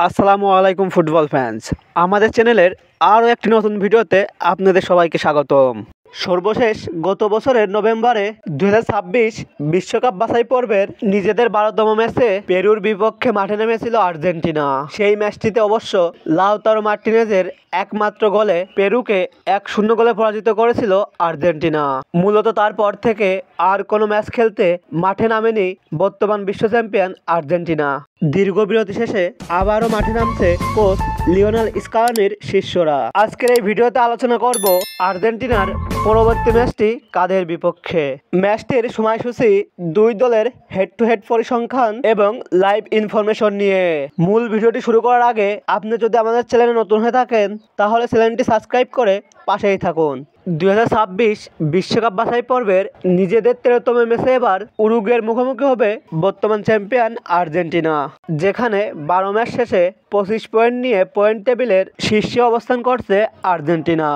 আসসালামু আলাইকুম football fans, আমাদের চ্যানেলের আরও একটি নতুন ভিডিওতে আপনাদের সবাইকে স্বাগতম। সর্বশেষ গত বছরের নভেম্বরে 2026 বিশ্বকাপ বাছাই পর্বের নিজেদের 12তম ম্যাচে পেরুর বিপক্ষে মাঠে নেমেছিল আর্জেন্টিনা। সেই ম্যাচটিতে অবশ্য লাউতারো মার্টিনেজের একমাত্র গোলে পেরুকে 1-0 গোলে পরাজিত করেছিল আর্জেন্টিনা। মূলত তারপর থেকে আর কোনো ম্যাচ খেলতে মাঠে নামেনি বর্তমান বিশ্ব চ্যাম্পিয়ন আর্জেন্টিনা। দীর্ঘ বিরতি শেষে আবারও মাঠে নামছে কোচ লিওনেল স্কালোনির শিষ্যরা। আজকের এই ভিডিওতে আলোচনা করব আর্জেন্টিনার পরবর্তী ম্যাচটি কাদের বিপক্ষে, ম্যাচটির সময়সূচি, দুই দলের হেড টু হেড পরিসংখ্যান এবং লাইভ ইনফরমেশন নিয়ে। মূল ভিডিওটি শুরু করার আগে আপনি যদি আমাদের চ্যানেলে নতুন হয়ে থাকেন তাহলে চ্যানেলটি সাবস্ক্রাইব করে পাশেই থাকুন। 2026 বিশ্বকাপ বাছাই পর্বের নিজেদের 13তম ম্যাচে এবার উরুগুয়ের মুখোমুখি হবে বর্তমান চ্যাম্পিয়ন আর্জেন্টিনা, যেখানে 12 ম্যাচ শেষে 25 পয়েন্ট নিয়ে পয়েন্ট টেবিলের শীর্ষে অবস্থান করছে আর্জেন্টিনা।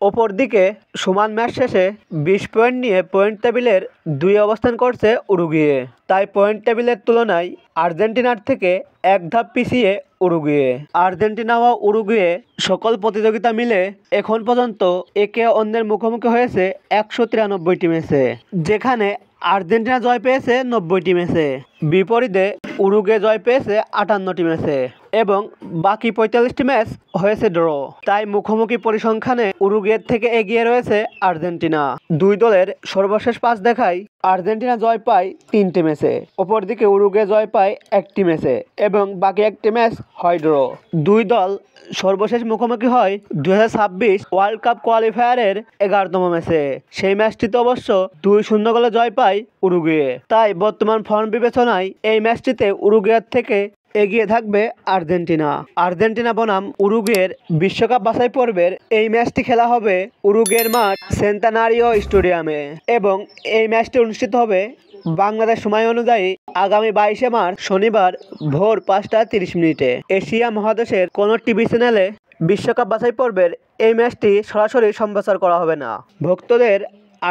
অপরদিকে সমান ম্যাচ শেষে 20 পয়েন্ট নিয়ে পয়েন্ট টেবিলের 2 অবস্থান করছে উরুগুয়ে। তাই পয়েন্ট টেবিলের তুলনায় আর্জেন্টিনার থেকে এক ধাপ পিছিয়ে উরুগুয়ে। আর্জেন্টিনা ও উরুগুয়ে সকল প্রতিযোগিতা মিলে এখন পর্যন্ত একে অন্যের মুখোমুখি হয়েছে 193টি ম্যাচে, যেখানে আর্জেন্টিনা জয় পেয়েছে 90টি ম্যাচে, বিপরীতে উরুগুয়ে জয় পেয়েছে 58টি ম্যাচে এবং বাকি 45টি ম্যাচ হয়েছে ড্র। তাই মুখোমুখি পরিসংখ্যানে উরুগুয়ের থেকে এগিয়ে রয়েছে আর্জেন্টিনা। দুই দলের সর্বশেষ 5 দেখায় আর্জেন্টিনা জয় পায় 3টে ম্যাচে, অপরদিকে উরুগুয়ে জয় পায় 1টি ম্যাচে এবং বাকি 1টি ম্যাচ হয় ড্র। দুই দল সর্বশেষ মুখোমুখি হয় 2026 ওয়ার্ল্ড কাপ কোয়ালিফায়ারের 11তম ম্যাচে। সেই ম্যাচটিতে অবশ্য 2-0 গোলে জয় পায় উরুগুয়ে। তাই বর্তমান ফর্ম বিবেচনায় এই ম্যাচটিতে উরুগুয়ের থেকে এগিয়ে থাকবে আর্জেন্টিনা। আর্জেন্টিনা বনাম উরুগুয়ের বিশ্বকাপ বাছাই পর্বের এই ম্যাচটি খেলা হবে উরুগুয়ের মাঠ সেন্টানারিও স্টেডিয়ামে এবং এই ম্যাচটি অনুষ্ঠিত হবে বাংলাদেশ সময় অনুযায়ী আগামী 22শে মার্চ শনিবার ভোর 5:30 এশিয়া মহাদেশের কোনো টিভি চ্যানেলে বিশ্বকাপ বাছাই পর্বের এই ম্যাচটি সরাসরি সম্প্রচার করা হবে না। ভক্তদের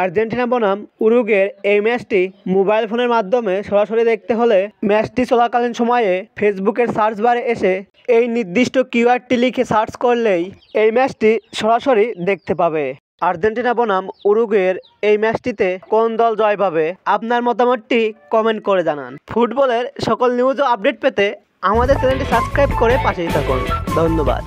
আর্জেন্টিনা বনাম উরুগুয়ের এই ম্যাচটি মোবাইল ফোনের মাধ্যমে সরাসরি দেখতে হলে ম্যাচটি চলাকালীন সময়ে ফেসবুকের সার্চ বারে এসে এই নির্দিষ্ট কিওয়ার্ডটি লিখে সার্চ করলেই এই ম্যাচটি সরাসরি দেখতে পাবে। আর্জেন্টিনা বনাম উরুগুয়ের এই ম্যাচটিতে কোন দল জয় পাবে, আপনার মতামতটি কমেন্ট করে জানান। ফুটবলের সকল নিউজ ও আপডেট পেতে আমাদের চ্যানেলটি সাবস্ক্রাইব করে পাশেই থাকুন। ধন্যবাদ।